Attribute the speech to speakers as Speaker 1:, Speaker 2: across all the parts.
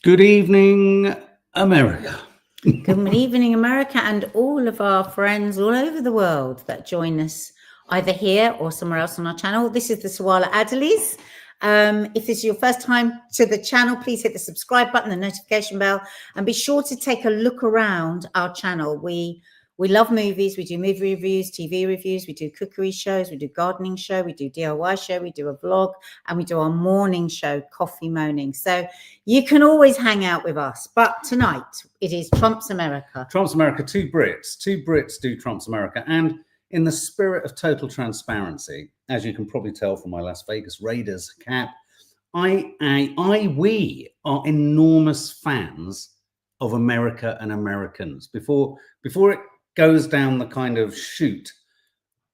Speaker 1: Good evening, America.
Speaker 2: Good evening, America, and all of our friends all over the world that join us either here or somewhere else on our channel. This is the Sawalha-Adderleys. If this is your first time to the channel, please hit the subscribe button, the notification bell, and be sure to take a look around our channel. We love movies. We do movie reviews, TV reviews. We do cookery shows. We do gardening show. We do DIY show. We do a vlog, and we do our morning show, Coffee Moaning. So you can always hang out with us. But tonight it is Trump's America.
Speaker 1: Trump's America, two Brits. Two Brits do Trump's America. And in the spirit of total transparency, as you can probably tell from my Las Vegas Raiders cap, we are enormous fans of America and Americans. Before it goes down the kind of chute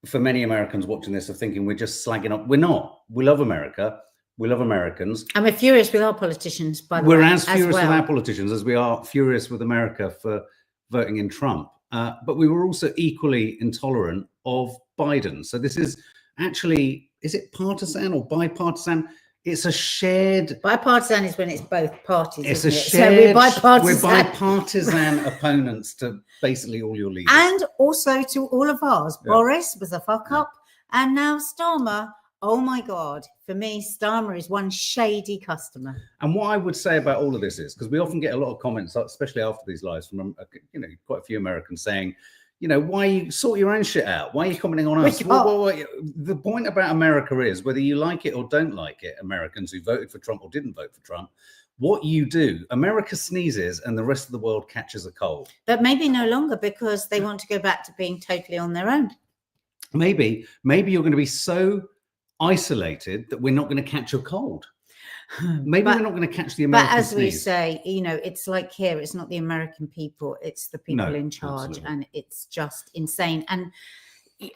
Speaker 1: for many Americans watching this of thinking we're just slagging up. We're not. We love America. We love Americans.
Speaker 2: And we're furious with our politicians, by the way.
Speaker 1: We're as furious with our politicians as we are furious with America for voting in Trump. But we were also equally intolerant of Biden. So this is actually, is it partisan or bipartisan? It's a shared...
Speaker 2: Bipartisan is when it's both parties,
Speaker 1: it's
Speaker 2: isn't
Speaker 1: a
Speaker 2: it?
Speaker 1: shared...
Speaker 2: So we're bipartisan.
Speaker 1: We're bipartisan opponents to basically all your leaders.
Speaker 2: And also to all of ours. Yeah. Boris was a fuck up. Yeah. And now Starmer, oh my God. For me, Starmer is one shady customer.
Speaker 1: And what I would say about all of this is, because we often get a lot of comments, especially after these lives, from quite a few Americans saying, why you sort your own shit out? Why are you commenting on us? The point about America is, whether you like it or don't like it, Americans who voted for Trump or didn't vote for Trump, what you do, America sneezes and the rest of the world catches a cold.
Speaker 2: But maybe no longer, because they want to go back to being totally on their own.
Speaker 1: Maybe you're going to be so isolated that we're not going to catch a cold. Maybe we're not going to catch the American
Speaker 2: But as
Speaker 1: sneeze.
Speaker 2: we say, it's like here, it's not the American people, it's the people in charge. Absolutely. And it's just insane. And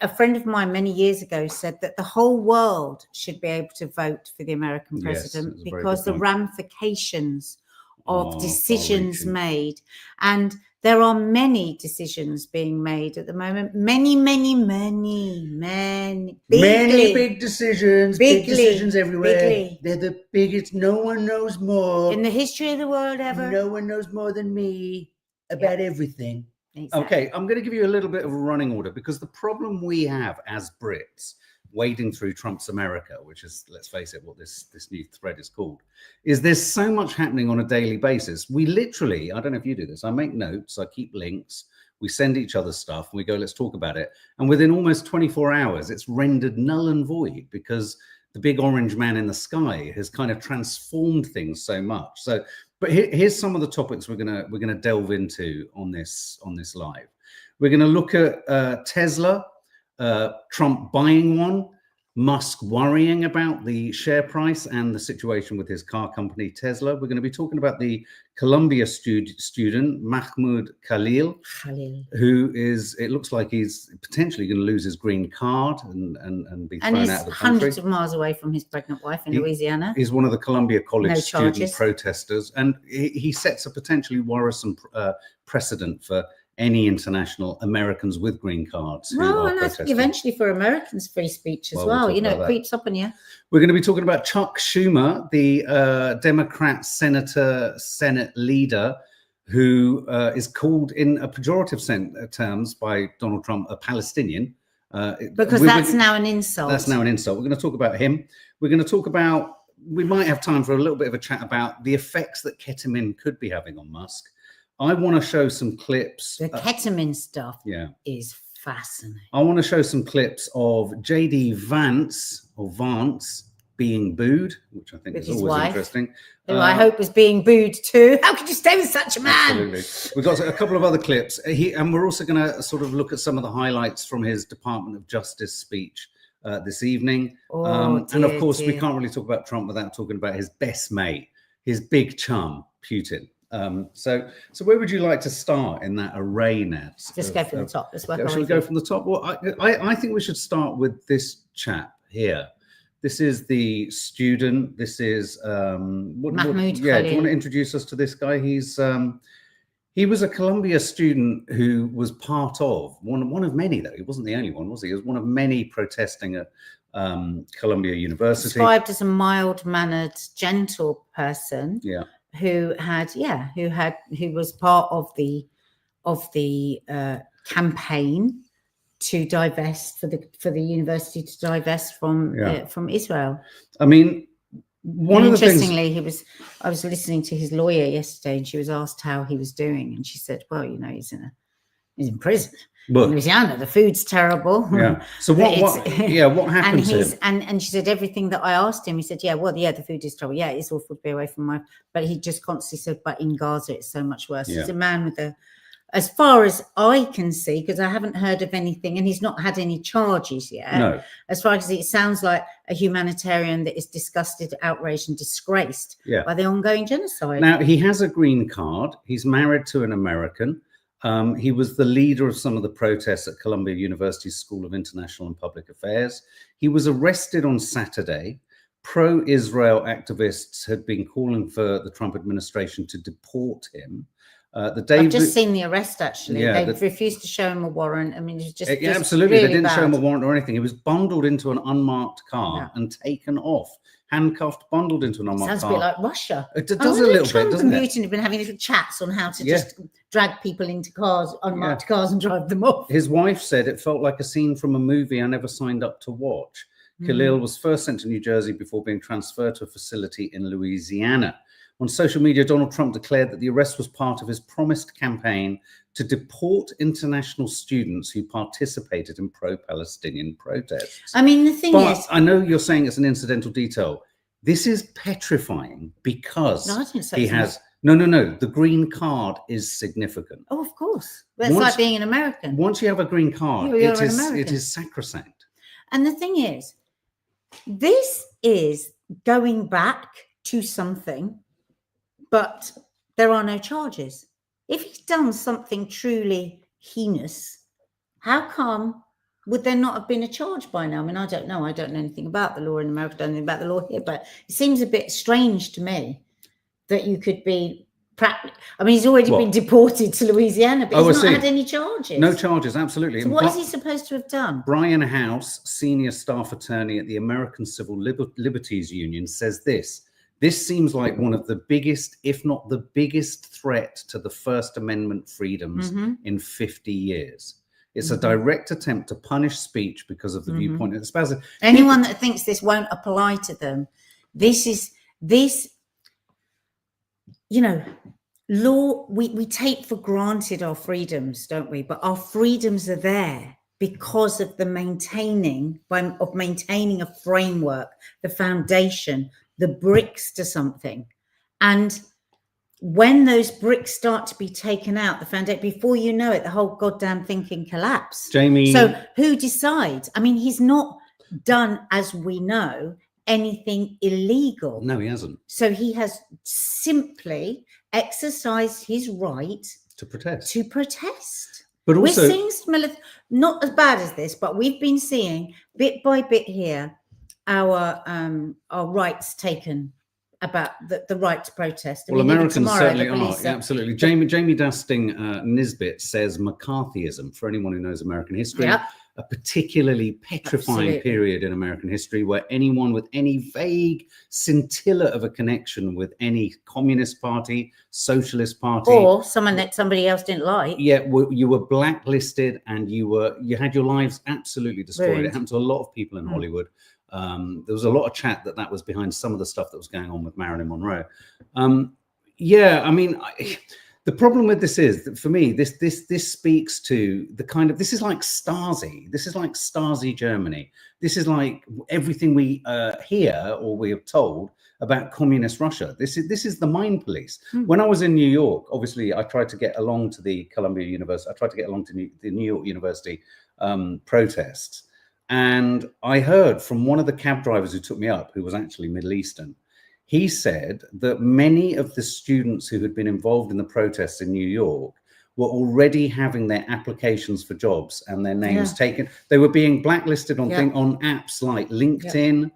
Speaker 2: a friend of mine many years ago said that the whole world should be able to vote for the American president, because the ramifications of decisions made, and there are many decisions being made at the moment. Many
Speaker 1: big decisions, big decisions everywhere. They're the biggest. No one knows more
Speaker 2: in the history of the world ever.
Speaker 1: No one knows more than me about everything. Exactly. Okay, I'm going to give you a little bit of a running order, because the problem we have as Brits wading through Trump's America, which is, let's face it, what this new thread is called, is there's so much happening on a daily basis. We literally, I don't know if you do this, I make notes, I keep links, we send each other stuff, and we go, let's talk about it. And within almost 24 hours, it's rendered null and void, because the big orange man in the sky has kind of transformed things so much. So, but here's some of the topics we're gonna delve into on this live. We're gonna look at Tesla, Trump buying one, Musk worrying about the share price and the situation with his car company Tesla. We're going to be talking about the Columbia student Mahmoud Khalil, who is, it looks like he's potentially going to lose his green card and be thrown out of the country.
Speaker 2: Hundreds of miles away from his pregnant wife in Louisiana.
Speaker 1: He's one of the Columbia College student protesters, and he sets a potentially worrisome precedent for any international Americans with green cards.
Speaker 2: No, and I think eventually for Americans, free speech as well. It creeps up on you.
Speaker 1: We're going to be talking about Chuck Schumer, the Democrat Senate leader, who is called in a pejorative terms by Donald Trump a Palestinian.
Speaker 2: Because that's now an insult.
Speaker 1: That's now an insult. We're going to talk about him. We're going to talk about, we might have time for a little bit of a chat about the effects that ketamine could be having on Musk. I want to show some clips.
Speaker 2: The ketamine stuff is fascinating.
Speaker 1: I want to show some clips of JD Vance being booed, which I think is always interesting.
Speaker 2: Who I hope was being booed too. How could you stay with such a man?
Speaker 1: Absolutely. We've got a couple of other clips. And we're also going to sort of look at some of the highlights from his Department of Justice speech this evening. And of course, we can't really talk about Trump without talking about his best mate, his big chum, Putin. So where would you like to start in that array, Nat?
Speaker 2: Just go from the top.
Speaker 1: Shall we go from the top? Well, I think we should start with this chap here. This is the student. This is
Speaker 2: Mahmoud Khalil.
Speaker 1: Do you want to introduce us to this guy? He was a Columbia student who was part of one of many, though. He wasn't the only one, was he? He was one of many protesting at Columbia University.
Speaker 2: Described as a mild-mannered, gentle person.
Speaker 1: Yeah.
Speaker 2: who was part of the campaign to divest for the university to divest from Israel.
Speaker 1: I mean, one of the things.
Speaker 2: Interestingly, I was listening to his lawyer yesterday, and she was asked how he was doing, and she said, "Well, you know, he's in prison in Louisiana. The food's terrible."
Speaker 1: Yeah. So what happened to him?
Speaker 2: And she said everything that I asked him. He said, "Yeah, well, yeah, the food is terrible. Yeah, it's awful to be away from my." But he just constantly said, "But in Gaza, it's so much worse."
Speaker 1: Yeah.
Speaker 2: He's a man with as far as I can see, because I haven't heard of anything, and he's not had any charges yet.
Speaker 1: No.
Speaker 2: As far as it sounds like a humanitarian that is disgusted, outraged, and disgraced by the ongoing genocide.
Speaker 1: Now, he has a green card. He's married to an American. He was the leader of some of the protests at Columbia University's School of International and Public Affairs. He was arrested on Saturday. Pro-Israel activists had been calling for the Trump administration to deport him.
Speaker 2: I've just seen the arrest, actually. They refused to show him a warrant. I mean, it was just
Speaker 1: absolutely.
Speaker 2: Really
Speaker 1: they didn't
Speaker 2: bad.
Speaker 1: show him a warrant or anything. He was bundled into an unmarked car and taken off. Handcuffed, bundled into an unmarked car.
Speaker 2: Sounds a bit like Russia.
Speaker 1: It does a little
Speaker 2: Trump
Speaker 1: bit, doesn't it?
Speaker 2: and Putin have been having little chats on how to just drag people into cars, unmarked cars, and drive them off.
Speaker 1: His wife said it felt like a scene from a movie I never signed up to watch. Khalil was first sent to New Jersey before being transferred to a facility in Louisiana. On social media, Donald Trump declared that the arrest was part of his promised campaign to deport international students who participated in pro-Palestinian protests.
Speaker 2: I mean, the thing is...
Speaker 1: I know you're saying it's an incidental detail. This is petrifying because he has... No. The green card is significant.
Speaker 2: Oh, of course. But it's like being an American.
Speaker 1: Once you have a green card, it is sacrosanct.
Speaker 2: And the thing is, this is going back to something, but there are no charges. If he's done something truly heinous, how come would there not have been a charge by now? I mean, I don't know. I don't know anything about the law in America. I don't know anything about the law here, but it seems a bit strange to me that you could be... I mean, he's already been deported to Louisiana, but he's not had any charges.
Speaker 1: No charges, absolutely.
Speaker 2: So what is he supposed to have done?
Speaker 1: Brian House, senior staff attorney at the American Civil Liberties Union, says this. This seems like one of the biggest, if not the biggest threat to the First Amendment freedoms in 50 years. It's a direct attempt to punish speech because of the viewpoint it espouses.
Speaker 2: Anyone that thinks this won't apply to them, law, we take for granted our freedoms, don't we? But our freedoms are there because of the maintaining a framework, the foundation, the bricks to something. And when those bricks start to be taken out, the foundation, before you know it, the whole goddamn thing can collapse.
Speaker 1: Jamie.
Speaker 2: So who decides? I mean, he's not done, as we know, anything illegal.
Speaker 1: No, he hasn't.
Speaker 2: So he has simply exercised his right
Speaker 1: to protest.
Speaker 2: But also, we're seeing not as bad as this, but we've been seeing bit by bit here our rights taken about the right to protest.
Speaker 1: Well, Americans certainly are. Yeah, absolutely. Jamie Dasting Nisbet says McCarthyism, for anyone who knows American history, a particularly petrifying period in American history where anyone with any vague scintilla of a connection with any communist party, socialist party,
Speaker 2: or someone that somebody else didn't like,
Speaker 1: you were blacklisted and you had your lives absolutely destroyed.
Speaker 2: Ruined.
Speaker 1: It happened to a lot of people in Hollywood. There was a lot of chat that was behind some of the stuff that was going on with Marilyn Monroe. I mean, the problem with this is that for me, this speaks to the kind of, this is like Stasi. This is like Stasi Germany. This is like everything we hear or we are told about communist Russia. This is the mind police. When I was in New York, obviously, I tried to get along to the Columbia University. I tried to get along to the New York University protests. And I heard from one of the cab drivers who took me up, who was actually Middle Eastern. He said that many of the students who had been involved in the protests in New York were already having their applications for jobs and their names taken. They were being blacklisted on on apps like LinkedIn.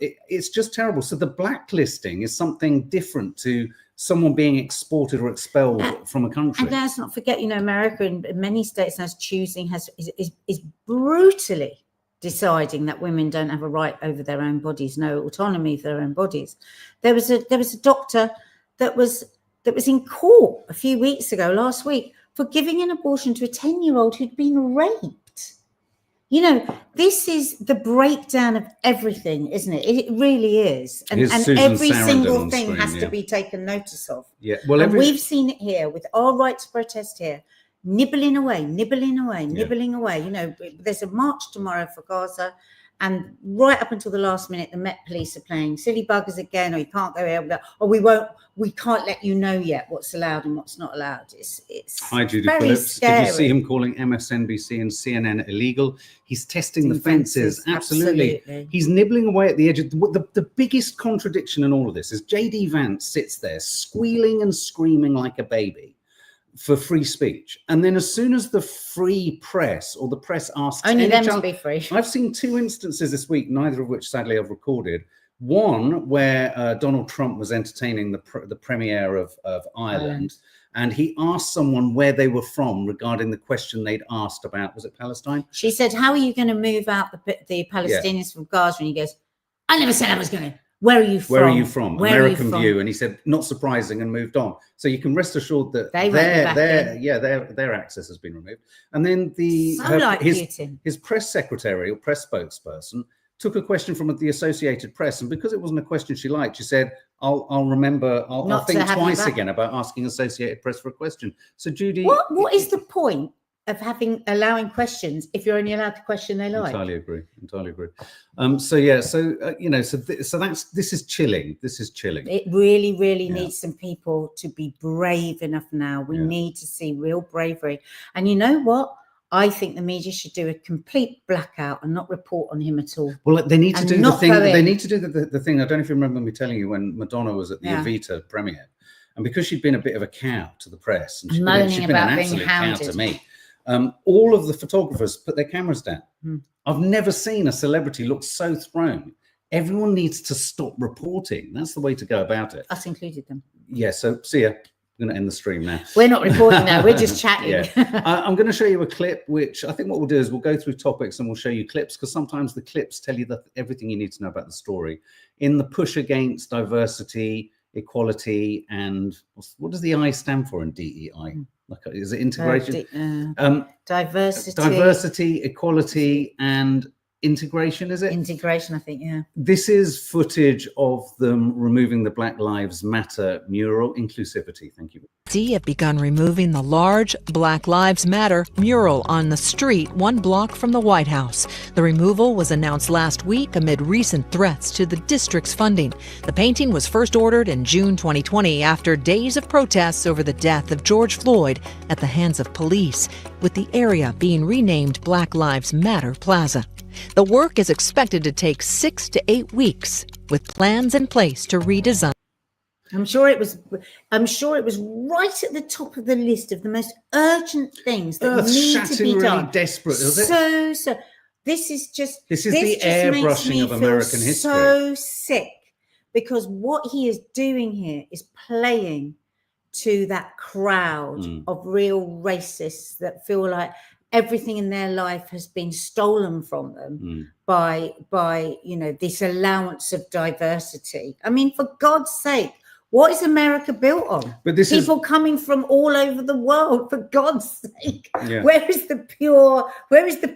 Speaker 1: It's just terrible. So the blacklisting is something different to someone being exported or expelled from a country.
Speaker 2: And let's not forget, America in many states is brutally deciding that women don't have a right over their own bodies, no autonomy of their own bodies. There was a doctor that was in court a few weeks ago, last week, for giving an abortion to a 10-year-old who'd been raped. You know, this is the breakdown of everything, isn't it? It really is. And every single thing has to be taken notice of.
Speaker 1: Yeah. Well,
Speaker 2: and we've seen it here with our right to protest here, nibbling away. You know, there's a march tomorrow for Gaza. And right up until the last minute, the Met Police are playing silly buggers again, or you can't go here, or we can't let you know yet what's allowed and what's not allowed. It's
Speaker 1: Hi, Judy
Speaker 2: very
Speaker 1: Phillips.
Speaker 2: scary.
Speaker 1: Did you see him calling MSNBC and CNN illegal? He's testing the fences. Absolutely. He's nibbling away at the edge of the biggest contradiction in all of this is JD Vance sits there squealing and screaming like a baby for free speech, and then as soon as the free press or the press asks,
Speaker 2: only them to be free.
Speaker 1: I've seen 2 instances this week, neither of which sadly I've recorded. One where Donald Trump was entertaining the premier of Ireland, and he asked someone where they were from regarding the question they'd asked about, was it Palestine?
Speaker 2: She said, "How are you going to move out the Palestinians from Gaza?" And he goes, "I never said I was going to." Where are you from?
Speaker 1: Where are you from? American View. And he said, not surprising, and moved on. So you can rest assured that their access has been removed. And then his press secretary or press spokesperson took a question from the Associated Press, and because it wasn't a question she liked, she said, I'll think twice again about asking Associated Press for a question. So Judy,
Speaker 2: what is the point of allowing questions if you're only allowed the question they like?
Speaker 1: Entirely agree. This is chilling.
Speaker 2: It really needs some people to be brave enough now. We need to see real bravery. And you know what? I think the media should do a complete blackout and not report on him at all.
Speaker 1: Well, they need to do the thing. They need to do the thing. I don't know if you remember me telling you when Madonna was at the Evita premiere, and because she'd been a bit of a cow to the press, and she'd been an absolute cow to me. All of the photographers put their cameras down. I've never seen a celebrity look so thrown. Everyone needs to stop reporting. That's the way to go about it.
Speaker 2: Us included them.
Speaker 1: Yeah, so see ya. I'm going to end the stream now.
Speaker 2: We're not reporting now. We're just chatting.
Speaker 1: I'm going to show you a clip, which I think what we'll do is we'll go through topics and we'll show you clips, because sometimes the clips tell you everything you need to know about the story. In the push against diversity, equality, and what does the I stand for in DEI? Is it integration? Diversity, equality, and integration, is it?
Speaker 2: Integration, I think, yeah.
Speaker 1: This is footage of them removing the Black Lives Matter mural. Inclusivity, thank you.
Speaker 3: Have begun removing the large Black Lives Matter mural on the street 1 block from the White House. The removal was announced last week amid recent threats to the district's funding. The painting was first ordered in June 2020 after days of protests over the death of George Floyd at the hands of police, with the area being renamed Black Lives Matter Plaza. The work is expected to take 6 to 8 weeks, with plans in place to redesign.
Speaker 2: I'm sure it was right at the top of the list of the most urgent things that need to be done.
Speaker 1: Desperate, is it?
Speaker 2: So this is
Speaker 1: the airbrushing of American history.
Speaker 2: So sick, because what he is doing here is playing to that crowd of real racists that feel like everything in their life has been stolen from them by this allowance of diversity. I mean, for God's sake, what is America built on? But people coming from all over the world, for God's sake. Yeah. Where is the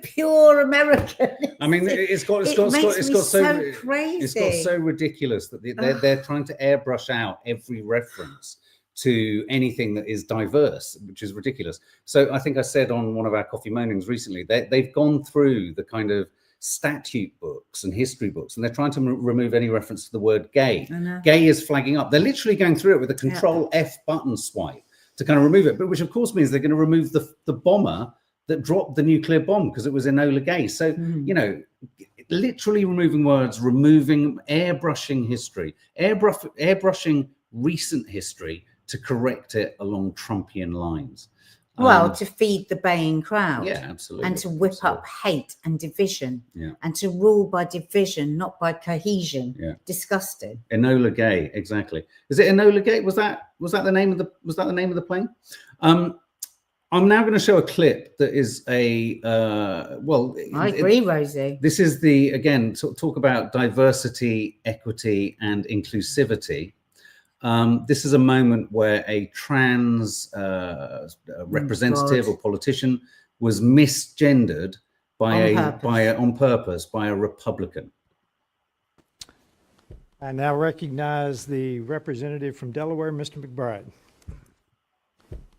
Speaker 2: pure American?
Speaker 1: I mean, it's got so ridiculous that they're trying to airbrush out every reference to anything that is diverse, which is ridiculous. So I think I said on one of our coffee mornings recently, they've gone through the kind of statute books and history books, and they're trying to remove any reference to the word gay. Gay is flagging up. They're literally going through it with a Control F button swipe to kind of remove it, but which of course means they're going to remove the bomber that dropped the nuclear bomb because it was Enola Gay. So, literally removing words, airbrushing history, airbrushing recent history to correct it along Trumpian lines.
Speaker 2: Well, to feed the baying crowd.
Speaker 1: Yeah, absolutely.
Speaker 2: And to whip up hate and division. Yeah. And to rule by division, not by cohesion. Yeah. Disgusting.
Speaker 1: Enola Gay, exactly. Is it Enola Gay? Was that the name of the plane? I'm now going to show a clip that is I agree, Rosie. This is talk about diversity, equity, and inclusivity. This is a moment where a trans representative or politician was misgendered on purpose by a Republican.
Speaker 4: I now recognize the representative from Delaware, Mr. McBride.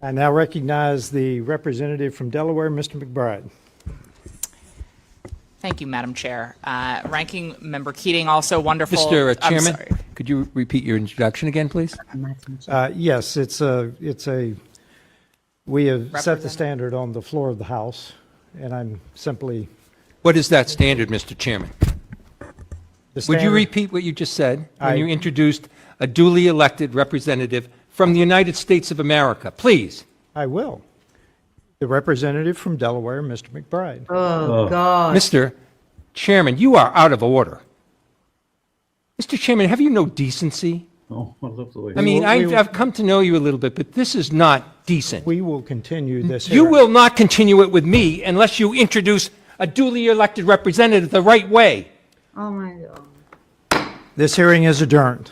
Speaker 4: I now recognize the representative from Delaware, Mr. McBride.
Speaker 5: Thank you, Madam Chair. Ranking Member Keating, also wonderful.
Speaker 6: Mr. Chairman, could you repeat your introduction again, please?
Speaker 4: Yes, we have set the standard on the floor of the House, and I'm simply.
Speaker 6: What is that standard, Mr. Chairman? Would you repeat what you just said when you introduced a duly elected representative from the United States of America, please?
Speaker 4: I will. The representative from Delaware, Mr. McBride.
Speaker 2: Oh, God.
Speaker 6: Mr. Chairman, you are out of order. Mr. Chairman, have you no decency?
Speaker 1: Oh, I love the way.
Speaker 6: I mean, I've come to know you a little bit, but this is not decent.
Speaker 4: We will continue this
Speaker 6: You
Speaker 4: hearing.
Speaker 6: will not continue it with me unless you introduce a duly elected representative the right way.
Speaker 2: Oh, my God.
Speaker 4: This hearing is adjourned.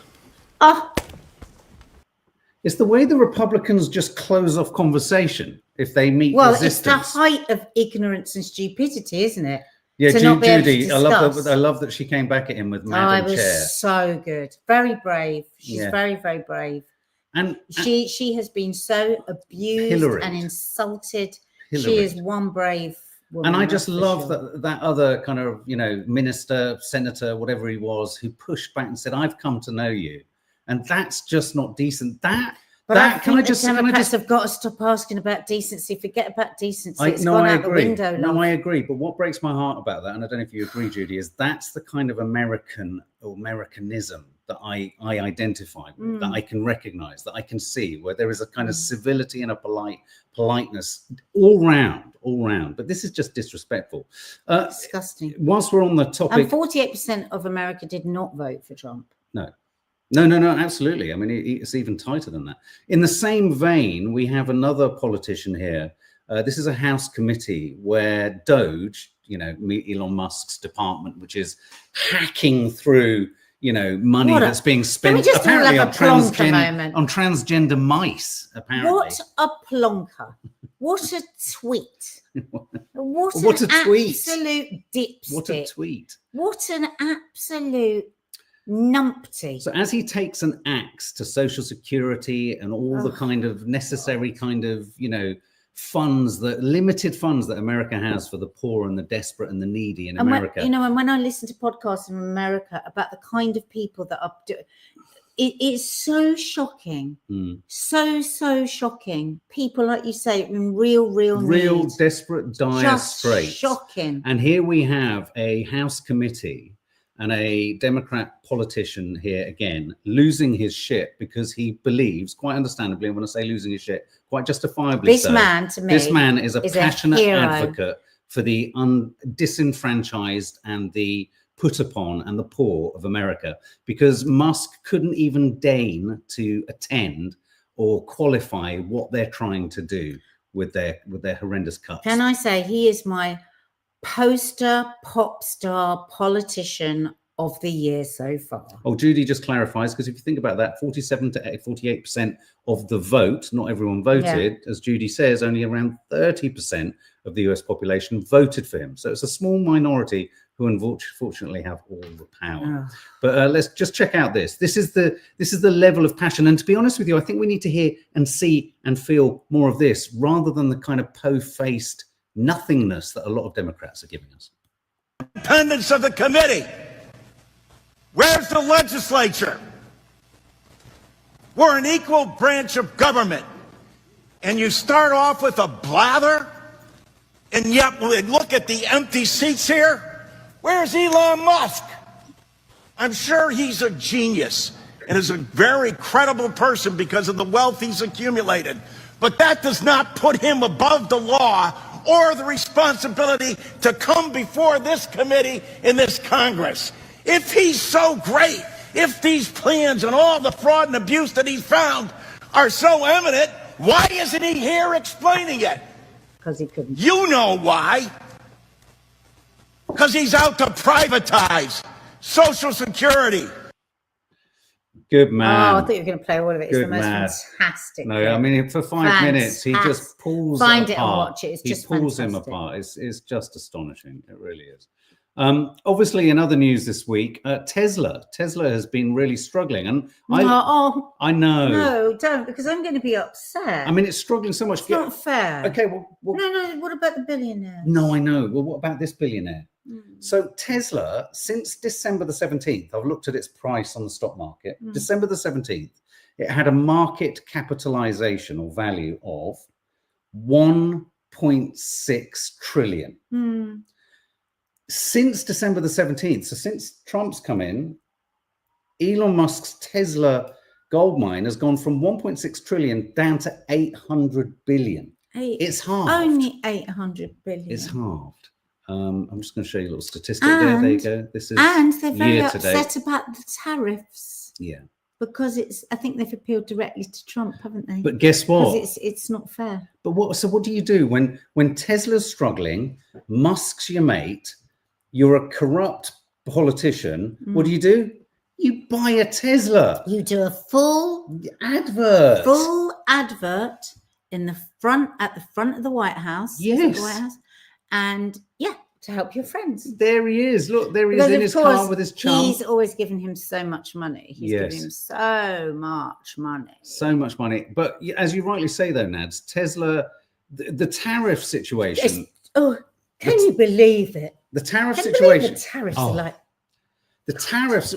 Speaker 2: Oh,
Speaker 1: It's the way the Republicans just close off conversation if they meet
Speaker 2: well,
Speaker 1: resistance.
Speaker 2: it's the height of ignorance and stupidity, isn't it?
Speaker 1: Yeah,
Speaker 2: to not be able to
Speaker 1: Judy, I
Speaker 2: discuss.
Speaker 1: love that she came back at him with
Speaker 2: Oh,
Speaker 1: Madam
Speaker 2: it was
Speaker 1: Chair.
Speaker 2: so good. Very brave. She's
Speaker 1: Yeah.
Speaker 2: very, very brave.
Speaker 1: And
Speaker 2: She has been so abused
Speaker 1: Pilloried.
Speaker 2: and insulted. She
Speaker 1: Pilloried.
Speaker 2: is one brave woman.
Speaker 1: And I just
Speaker 2: that's for
Speaker 1: love
Speaker 2: sure.
Speaker 1: that other kind of, minister, senator, whatever he was, who pushed back and said, "I've come to know you," and that's just not decent.
Speaker 2: But I think the Democrats have got to stop asking about decency. Forget about decency. It's gone out the window.
Speaker 1: No,
Speaker 2: love.
Speaker 1: I agree. But what breaks my heart about that, and I don't know if you agree, Judy, is that's the kind of American or Americanism that I identify with, that I can recognize, that I can see, where there is a kind of civility and a politeness all round. But this is just disrespectful.
Speaker 2: Disgusting.
Speaker 1: Whilst we're on the topic,
Speaker 2: And 48% of America did not vote for Trump.
Speaker 1: No, absolutely. I mean, it's even tighter than that. In the same vein, we have another politician here. This is a House committee where DOGE, Elon Musk's department, which is hacking through, money that's being spent
Speaker 2: just all
Speaker 1: apparently
Speaker 2: have
Speaker 1: on,
Speaker 2: a plonker moment.
Speaker 1: on transgender mice, apparently.
Speaker 2: What a plonker. What a tweet. What
Speaker 1: a tweet.
Speaker 2: Absolute dipstick.
Speaker 1: What a tweet.
Speaker 2: What an absolute numpty.
Speaker 1: So as he takes an axe to Social Security and all the kind of necessary kind of, limited funds that America has for the poor and the desperate and the needy in America.
Speaker 2: And when I listen to podcasts in America about the kind of people that are doing, it's so shocking. So shocking. People, like you say, in real need.
Speaker 1: Desperate, dire
Speaker 2: Just
Speaker 1: straits.
Speaker 2: shocking.
Speaker 1: And here we have a House committee and a Democrat politician here again losing his shit because he believes, quite understandably, and when I say losing his shit, quite justifiably,
Speaker 2: This man, to me,
Speaker 1: this man is a passionate
Speaker 2: hero.
Speaker 1: advocate for the disenfranchised and the put upon and the poor of America, because Musk couldn't even deign to attend or qualify what they're trying to do with their horrendous cuts.
Speaker 2: Can I say he is my poster pop star politician of the year so far?
Speaker 1: Oh, Judy just clarifies, because if you think about that, 47 to 48% of the vote, not everyone voted, as Judy says, only around 30% of the US population voted for him. So it's a small minority who unfortunately have all the power. But let's just check out this. This is the level of passion. And to be honest with you, I think we need to hear and see and feel more of this rather than the kind of po-faced nothingness that a lot of Democrats are giving us.
Speaker 7: Independence of the committee. Where's the legislature? We're an equal branch of government. And you start off with a blather, and yet look at the empty seats here. Where's Elon Musk? I'm sure he's a genius and is a very credible person because of the wealth he's accumulated. But that does not put him above the law or the responsibility to come before this committee in this Congress. If he's so great, if these plans and all the fraud and abuse that he's found are so evident, why isn't he here explaining it?
Speaker 2: Because he couldn't.
Speaker 7: You know why. Because he's out to privatize Social Security.
Speaker 1: Good
Speaker 2: Oh,
Speaker 1: man.
Speaker 2: I thought you were going to play all of it. It's the
Speaker 1: Good
Speaker 2: most
Speaker 1: man.
Speaker 2: fantastic.
Speaker 1: No, I mean, for 5 minutes, he just pulls
Speaker 2: Find
Speaker 1: it
Speaker 2: it and
Speaker 1: apart.
Speaker 2: watch it. It's
Speaker 1: he
Speaker 2: just
Speaker 1: pulls
Speaker 2: fantastic.
Speaker 1: him apart. It's just astonishing. It really is. Obviously, in other news this week, Tesla has been really struggling, and I know.
Speaker 2: No, don't, because I'm going to be upset.
Speaker 1: I mean, it's struggling so much.
Speaker 2: It's not fair.
Speaker 1: Okay, well,
Speaker 2: no. What about the billionaires?
Speaker 1: No, I know. Well, what about this billionaire? So Tesla, since December the 17th, I've looked at its price on the stock market. December the 17th, it had a market capitalization or value of 1.6 trillion. Since December the 17th, so since Trump's come in, Elon Musk's Tesla gold mine has gone from 1.6 trillion down to 800 billion. It's halved.
Speaker 2: Only 800 billion.
Speaker 1: It's halved. I'm just going to show you a little statistic there. There you go. This is
Speaker 2: and they're very
Speaker 1: year to date.
Speaker 2: upset about the tariffs.
Speaker 1: Yeah.
Speaker 2: Because I think they've appealed directly to Trump, haven't they?
Speaker 1: But guess what?
Speaker 2: Because it's not fair.
Speaker 1: But what do you do when Tesla's struggling, Musk's your mate, you're a corrupt politician, what do? You buy a Tesla.
Speaker 2: You do a full
Speaker 1: advert.
Speaker 2: Full advert at the front of the White House.
Speaker 1: Yes.
Speaker 2: The White House. And to help your friends.
Speaker 1: There he is. Look, there he is in his car with his chum.
Speaker 2: He's always given him so much money. He's given him so much money.
Speaker 1: So much money. But as you rightly say, though, Nads, Tesla, the tariff situation.
Speaker 2: Can you believe it?
Speaker 1: The tariff situation.
Speaker 2: The tariffs are like.
Speaker 1: The tariffs,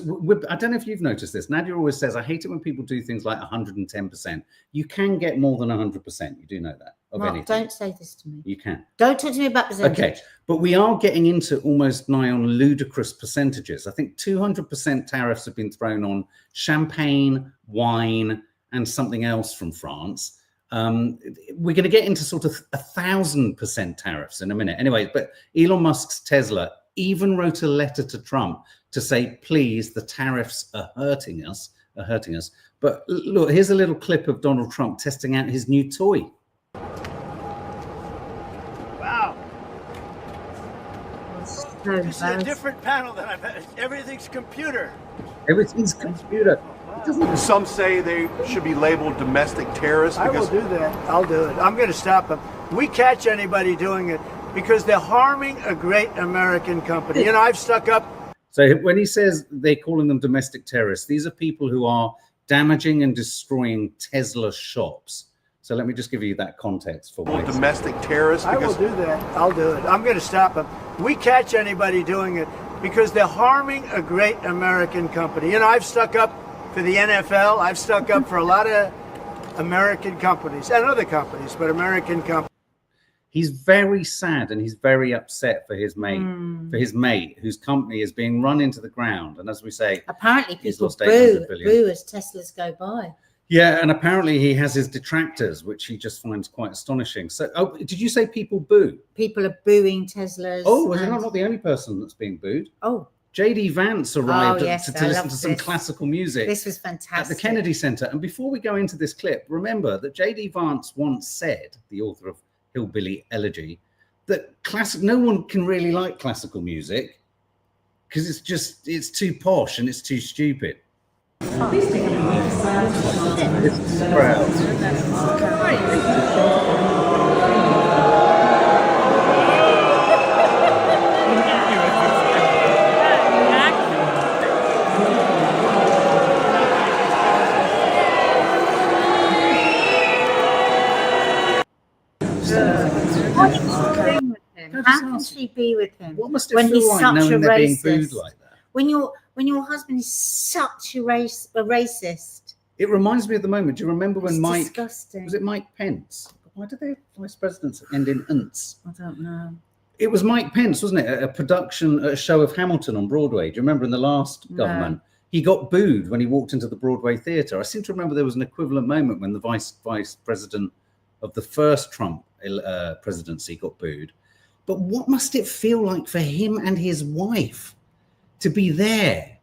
Speaker 1: I don't know if you've noticed this. Nadia always says, I hate it when people do things like 110%. You can get more than 100%. You do know that of
Speaker 2: Mark,
Speaker 1: anything.
Speaker 2: don't say this to me.
Speaker 1: You can.
Speaker 2: Don't talk to me about percentage.
Speaker 1: Okay, but we are getting into almost nigh on ludicrous percentages. I think 200% tariffs have been thrown on champagne, wine, and something else from France. We're going to get into sort of 1,000% tariffs in a minute. Anyway, but Elon Musk's Tesla even wrote a letter to Trump to say, please, the tariffs are hurting us. But look, here's a little clip of Donald Trump testing out his new toy.
Speaker 8: Wow.
Speaker 2: This
Speaker 8: is a different panel than I've had. Everything's computer.
Speaker 1: Everything's computer.
Speaker 9: Some say they should be labeled domestic terrorists.
Speaker 8: I will do that. I'll do it. I'm going to stop them. We catch anybody doing it because they're harming a great American company. You know, I've stuck up.
Speaker 1: So when he says they're calling them domestic terrorists, these are people who are damaging and destroying Tesla shops. So let me just give you that context for why.
Speaker 9: Domestic terrorists.
Speaker 8: I will do that. I'll do it. I'm going to stop them. We catch anybody doing it because they're harming a great American company. You know, I've stuck up for the NFL. I've stuck up for a lot of American companies and other companies, but American companies.
Speaker 1: He's very sad and he's very upset for his mate, whose company is being run into the ground. And as we say,
Speaker 2: apparently people boo as Teslas go by.
Speaker 1: Yeah, and apparently he has his detractors, which he just finds quite astonishing. So, did you say people boo?
Speaker 2: People are booing Teslas.
Speaker 1: Oh, well, they're not the only person that's being booed.
Speaker 2: Oh.
Speaker 1: JD Vance arrived to listen to some classical music.
Speaker 2: This was fantastic.
Speaker 1: At the Kennedy Center. And before we go into this clip, remember that JD Vance once said, the author of Hillbilly Elegy, that no one can really like classical music because it's too posh and it's too stupid. This is proud.
Speaker 2: How can she be with him?
Speaker 1: What must it feel like knowing they're being booed like that?
Speaker 2: When your husband is such a racist.
Speaker 1: It reminds me of the moment. Do you remember when
Speaker 2: disgusting.
Speaker 1: Was it Mike Pence? Why did they vice presidents end in unts?
Speaker 2: I don't know.
Speaker 1: It was Mike Pence, wasn't it? A show of Hamilton on Broadway. Do you remember in the last government? He got booed when he walked into the Broadway theater. I seem to remember there was an equivalent moment when the vice president of the first Trump presidency got booed. But what must it feel like for him and his wife to be there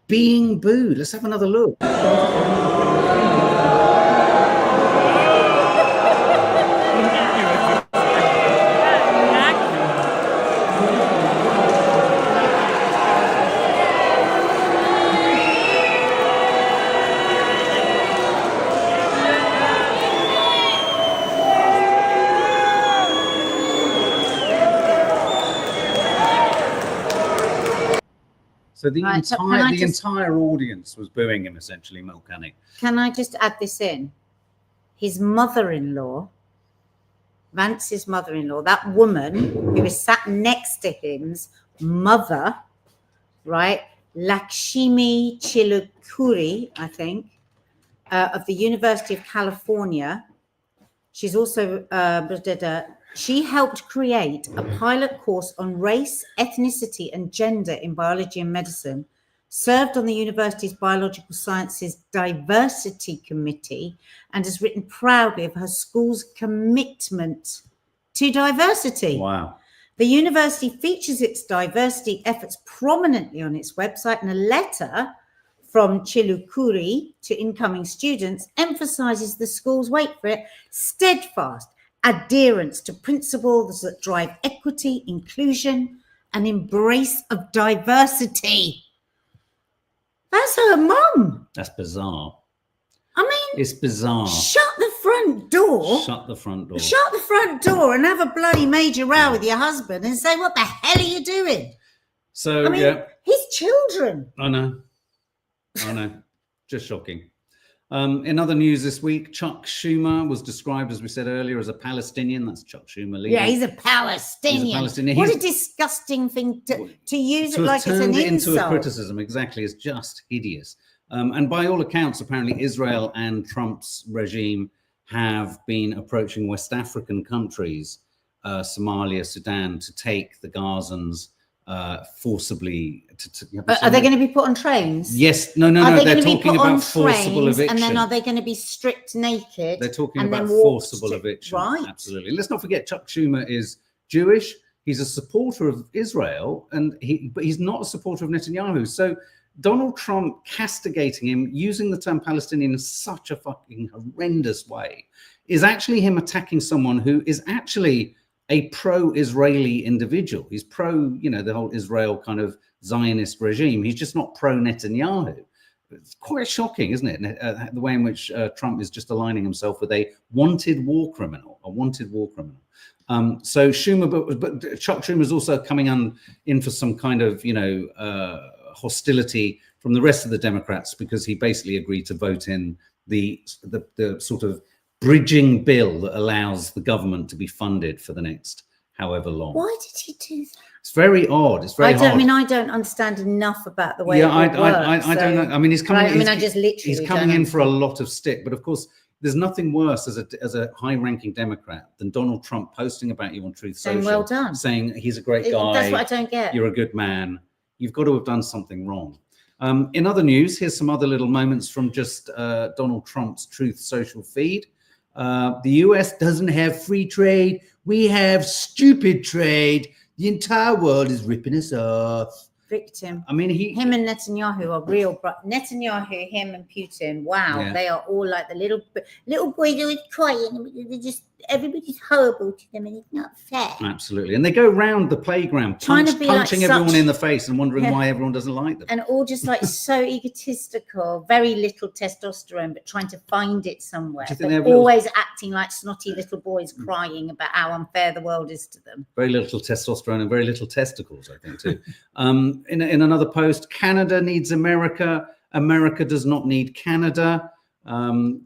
Speaker 1: being booed? Let's have another look. So the
Speaker 2: Right, so
Speaker 1: entire audience was booing him, essentially, Milkani.
Speaker 2: Can I just add this in? His mother-in-law, Vance's mother-in-law, that woman who is sat next to him's mother, right? Lakshmi Chilukuri, I think, of the University of California. She's also, she helped create a pilot course on race, ethnicity, and gender in biology and medicine, served on the university's Biological Sciences Diversity Committee, and has written proudly of her school's commitment to diversity.
Speaker 1: Wow.
Speaker 2: The university features its diversity efforts prominently on its website, and a letter from Chilukuri to incoming students emphasizes the school's, wait for it, steadfast adherence to principles that drive equity, inclusion, and embrace of diversity. That's her mum.
Speaker 1: That's bizarre.
Speaker 2: I mean,
Speaker 1: it's bizarre.
Speaker 2: Shut the front door.
Speaker 1: Shut the front door.
Speaker 2: Shut the front door and have a bloody major row with your husband and say, what the hell are you doing?
Speaker 1: So,
Speaker 2: I mean, his children.
Speaker 1: I know. Just shocking. In other news this week, Chuck Schumer was described, as we said earlier, as a Palestinian. That's Chuck Schumer. Leader.
Speaker 2: Yeah, he's a Palestinian. What a disgusting thing to use it like it's an insult.
Speaker 1: Into a criticism, exactly. It's just hideous. And by all accounts, apparently Israel and Trump's regime have been approaching West African countries, Somalia, Sudan, to take the Gazans forcibly.
Speaker 2: Are they going to be put on trains?
Speaker 1: Yes. No. They're talking about forcible eviction.
Speaker 2: And then are they going to be stripped naked?
Speaker 1: They're talking about forcible eviction. Right. Absolutely. Let's not forget Chuck Schumer is Jewish. He's a supporter of Israel, but he's not a supporter of Netanyahu. So Donald Trump castigating him, using the term Palestinian in such a fucking horrendous way, is actually him attacking someone who is actually a pro-Israeli individual. He's pro, the whole Israel kind of Zionist regime. He's just not pro-Netanyahu. It's quite shocking, isn't it? The way in which Trump is just aligning himself with a wanted war criminal, So Schumer, but Chuck Schumer is also coming in for some kind of, hostility from the rest of the Democrats, because he basically agreed to vote in the sort of bridging bill that allows the government to be funded for the next however long.
Speaker 2: Why did he do that?
Speaker 1: It's very odd. It's very odd.
Speaker 2: I don't understand enough about the way it works.
Speaker 1: I don't know. I mean, he's coming.
Speaker 2: He's
Speaker 1: coming in for a lot of stick. But of course, there's nothing worse as a high-ranking Democrat than Donald Trump posting about you on Truth Social,
Speaker 2: well done,
Speaker 1: saying he's a great guy.
Speaker 2: That's what I don't get.
Speaker 1: You're a good man. You've got to have done something wrong. In other news, here's some other little moments from just Donald Trump's Truth Social feed. The US doesn't have free trade. We have stupid trade. The entire world is ripping us off.
Speaker 2: Victim.
Speaker 1: I mean,
Speaker 2: him and Netanyahu are real. Netanyahu, him and Putin. Wow, They are all like the little boys who are crying. They're just, everybody's horrible to them, and it's not fair.
Speaker 1: Absolutely, and they go round the playground, punching everyone in the face, and wondering why everyone doesn't like them.
Speaker 2: And all just like so egotistical, very little testosterone, but trying to find it somewhere. Always acting like snotty little boys, crying about how unfair the world is to them.
Speaker 1: Very little testosterone and very little testicles, I think, too. In another post, Canada needs America. America does not need Canada.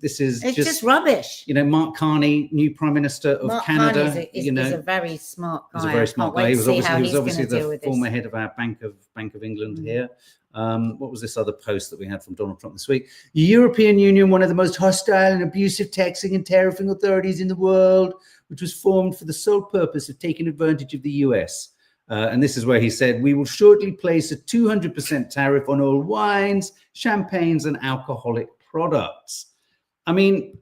Speaker 1: This is
Speaker 2: just rubbish.
Speaker 1: Mark Carney, new Prime Minister of Canada.
Speaker 2: Is a very smart guy.
Speaker 1: He's a very smart guy. He was obviously the former head of our Bank of England here. What was this other post that we had from Donald Trump this week? The European Union, one of the most hostile and abusive taxing and tariffing authorities in the world, which was formed for the sole purpose of taking advantage of the US. And this is where he said, we will shortly place a 200% tariff on all wines, champagnes, and alcoholic products. I mean,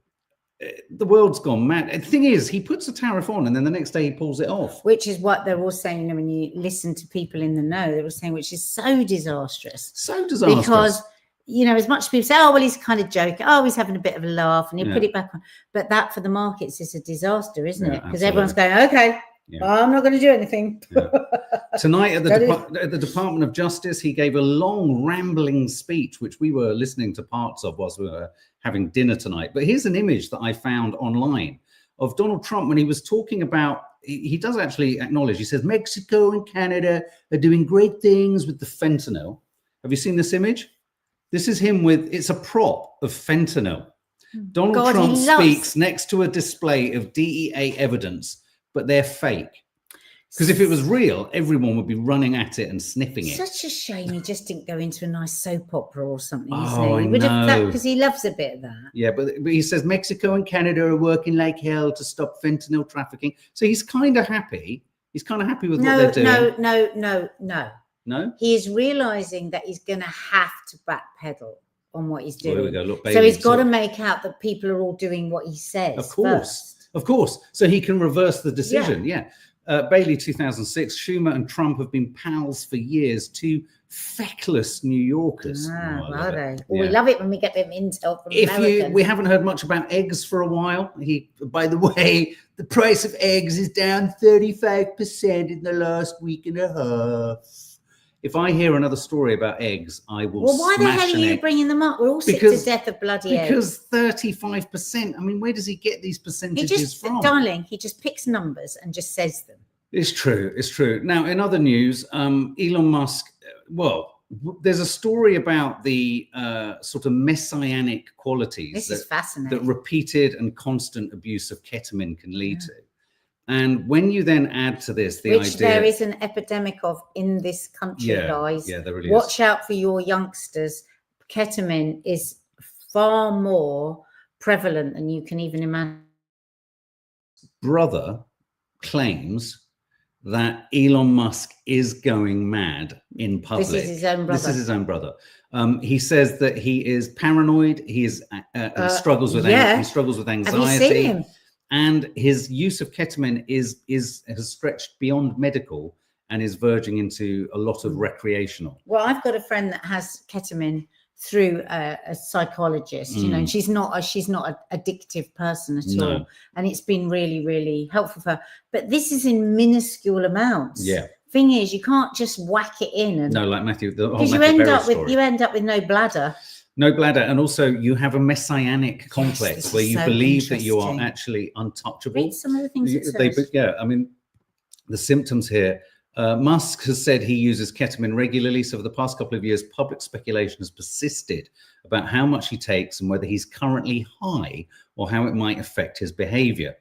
Speaker 1: the world's gone mad. The thing is, he puts a tariff on and then the next day he pulls it off.
Speaker 2: Which is what they're all saying, when you listen to people in the know, they're all saying, which is so disastrous.
Speaker 1: So disastrous.
Speaker 2: Because, as much as people say, oh, well, he's kind of joking. Oh, he's having a bit of a laugh and he'll put it back on. But that for the markets is a disaster, isn't it? Because everyone's going, okay, I'm not going to do anything.
Speaker 1: Tonight at the Department of Justice, he gave a long, rambling speech, which we were listening to parts of whilst we were having dinner tonight. But here's an image that I found online of Donald Trump when he was talking about, he does actually acknowledge, he says, Mexico and Canada are doing great things with the fentanyl. Have you seen this image? This is him with, it's a prop of fentanyl. Donald Trump speaks next to a display of DEA evidence, but they're fake. Because if it was real, everyone would be running at it and sniffing it.
Speaker 2: Such a shame he just didn't go into a nice soap opera or something, isn't
Speaker 1: Oh,
Speaker 2: he?
Speaker 1: I
Speaker 2: Would have
Speaker 1: know.
Speaker 2: because he loves a bit of that.
Speaker 1: Yeah, but he says Mexico and Canada are working like hell to stop fentanyl trafficking. So he's kind of happy. He's kind of happy with what they're doing.
Speaker 2: No. He is realizing that he's going to have to backpedal on what he's doing.
Speaker 1: Well, there we go. Look,
Speaker 2: so he's got to make out that people are all doing what he says.
Speaker 1: Of course. Of course. So he can reverse the decision. Yeah. Bailey 2006, Schumer and Trump have been pals for years, two feckless New Yorkers.
Speaker 2: We love it when we get them intel from Americans.
Speaker 1: We haven't heard much about eggs for a while. By the way, the price of eggs is down 35% in the last week and a half. If I hear another story about eggs, I will.
Speaker 2: Well, why the hell are you bringing them up? We're all sick to death of bloody eggs.
Speaker 1: Because 35%. I mean, where does he get these percentages from?
Speaker 2: Darling, he just picks numbers and just says them.
Speaker 1: It's true. It's true. Now, in other news, Elon Musk. Well, there's a story about the sort of messianic qualities
Speaker 2: this is fascinating.
Speaker 1: that repeated and constant abuse of ketamine can lead to. And when you then add to this the
Speaker 2: Which
Speaker 1: idea,
Speaker 2: there is an epidemic of in this country, guys.
Speaker 1: Yeah, there really
Speaker 2: Watch
Speaker 1: is.
Speaker 2: out for your youngsters. Ketamine is far more prevalent than you can even imagine.
Speaker 1: Brother claims that Elon Musk is going mad in public.
Speaker 2: This is his own brother.
Speaker 1: This is his own brother. He says that he is paranoid. He is struggles with he struggles with anxiety.
Speaker 2: Have you seen him?
Speaker 1: And his use of ketamine has stretched beyond medical and is verging into a lot of recreational.
Speaker 2: Well, I've got a friend that has ketamine through a psychologist, you know, and she's not an addictive person at all. And it's been really, really helpful for her. But this is in minuscule amounts.
Speaker 1: Yeah.
Speaker 2: Thing is, you can't just whack it in. And,
Speaker 1: no, like Matthew,
Speaker 2: because you end up with no bladder.
Speaker 1: No bladder, and also you have a messianic complex where you believe that you are actually untouchable.
Speaker 2: Read some of the things
Speaker 1: I mean, the symptoms here. Musk has said he uses ketamine regularly. So for the past couple of years, public speculation has persisted about how much he takes and whether he's currently high or how it might affect his behavior.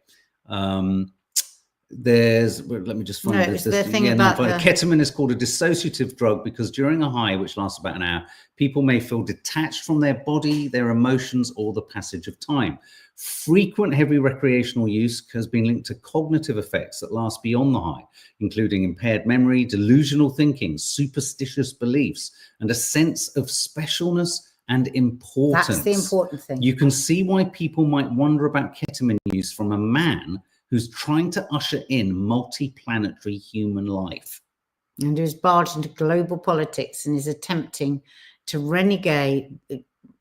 Speaker 1: Let me just find this. Ketamine is called a dissociative drug because during a high, which lasts about an hour, people may feel detached from their body, their emotions, or the passage of time. Frequent heavy recreational use has been linked to cognitive effects that last beyond the high, including impaired memory, delusional thinking, superstitious beliefs, and a sense of specialness and importance.
Speaker 2: That's the important thing.
Speaker 1: You can see why people might wonder about ketamine use from a man who's trying to usher in multi-planetary human life.
Speaker 2: And who's barged into global politics and is attempting to renegade,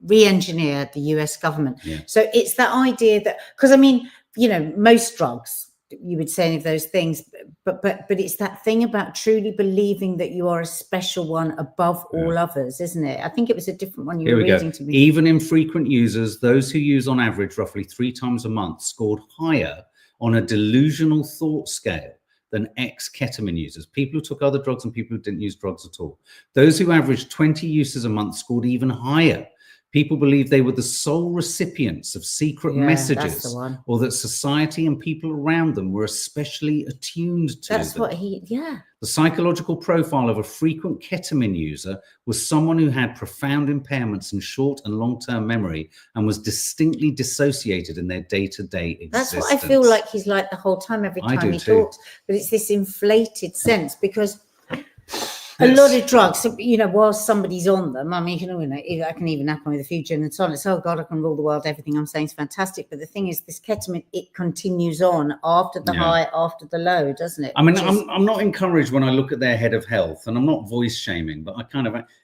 Speaker 2: re-engineer the US government.
Speaker 1: Yeah.
Speaker 2: So it's that idea that, because I mean, you know, most drugs, you would say any of those things, but it's that thing about truly believing that you are a special one above all others, isn't it? I think it was a different one you were reading to me.
Speaker 1: Even infrequent users, those who use on average roughly 3 times a month scored higher on a delusional thought scale than ex-ketamine users, people who took other drugs and people who didn't use drugs at all. Those who averaged 20 uses a month scored even higher. People believed they were the sole recipients of secret messages, or that society and people around them were especially attuned to them. The psychological profile of a frequent ketamine user was someone who had profound impairments in short and long-term memory and was distinctly dissociated in their day-to-day existence.
Speaker 2: That's what I feel like he's like the whole time, every time he talks. But it's this inflated sense because a lot of drugs, you know, while somebody's on them, I mean, you know, that can even happen with a few gin and tonics. Oh God, I can rule the world. Everything I'm saying is fantastic. But the thing is, this ketamine, it continues on after the high, after the low, doesn't it?
Speaker 1: I mean, I'm not encouraged when I look at their head of health, and I'm not voice shaming, but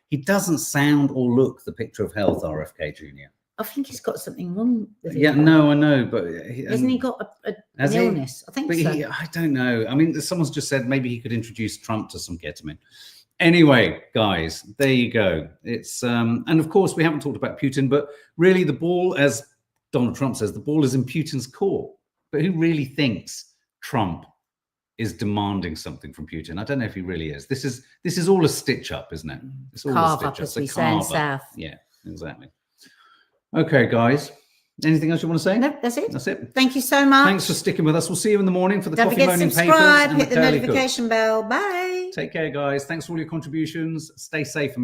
Speaker 1: he doesn't sound or look the picture of health, RFK Jr.
Speaker 2: I think he's got something wrong with him.
Speaker 1: Yeah, no, I know, but
Speaker 2: hasn't he got an illness? I think so.
Speaker 1: I don't know. I mean, someone's just said maybe he could introduce Trump to some ketamine. Anyway, guys, there you go. It's and of course we haven't talked about Putin, but really the ball, as Donald Trump says, the ball is in Putin's court. But who really thinks Trump is demanding something from Putin. I don't know if he really is. This is all a stitch up, isn't it? It's all
Speaker 2: Carve
Speaker 1: a
Speaker 2: up,
Speaker 1: stitch up.
Speaker 2: as we say in South.
Speaker 1: Yeah, exactly. Okay, guys. Anything else you want to say?
Speaker 2: No, that's it.
Speaker 1: That's it.
Speaker 2: Thank you so much.
Speaker 1: Thanks for sticking with us. We'll see you in the morning for the
Speaker 2: Don't
Speaker 1: coffee
Speaker 2: forget
Speaker 1: moaning
Speaker 2: to
Speaker 1: papers
Speaker 2: subscribe,
Speaker 1: and
Speaker 2: hit the
Speaker 1: curly
Speaker 2: notification bell. Bye.
Speaker 1: Take care, guys. Thanks for all your contributions. Stay safe.